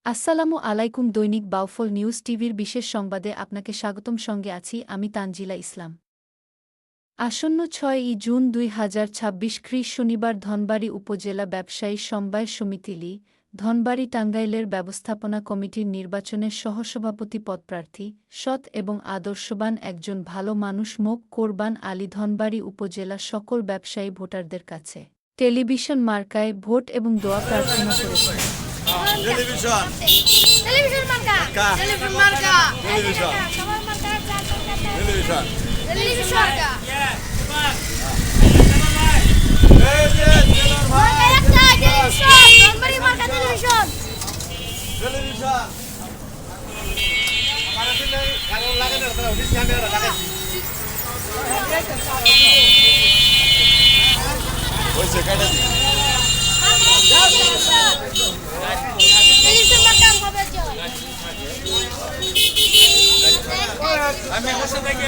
আসসালামু আলাইকুম। দৈনিক বাউফল নিউজ টিভির বিশেষ সংবাদে আপনাকে স্বাগতম। সঙ্গে আছি আমি তানজিলা ইসলাম। আসন্ন ৬ই জুন ২০২৬ শনিবার ধনবাড়ী উপজেলা ব্যবসায়ী সমবায় সমিতি লি ধনবাড়ী টাঙ্গাইলের ব্যবস্থাপনা কমিটির নির্বাচনের সহসভাপতি পদপ্রার্থী সৎ এবং আদর্শবান একজন ভালো মানুষ মোক কোরবান আলী ধনবাড়ী উপজেলা সকল ব্যবসায়ী ভোটারদের কাছে টেলিভিশন মার্কায় ভোট এবং দোয়া প্রার্থনা করেছেন। টেলিভিশন টেলিভিশন মার্কা টেলিভিশন মার্কা টেলিভিশন সবার মার্কা টেলিভিশন টেলিভিশন মার্কা এই যে টেলার ভাই একটা টেলিভিশন ধনবাড়ী মার্কা টেলিভিশন টেলিভিশন আমার দিলে কারণ লাগে না তাহলে অফিস ক্যামেরা লাগাইছি ওইছে কাটা দি টেলিভিশন মার্কা হবে আমি বসে থাকি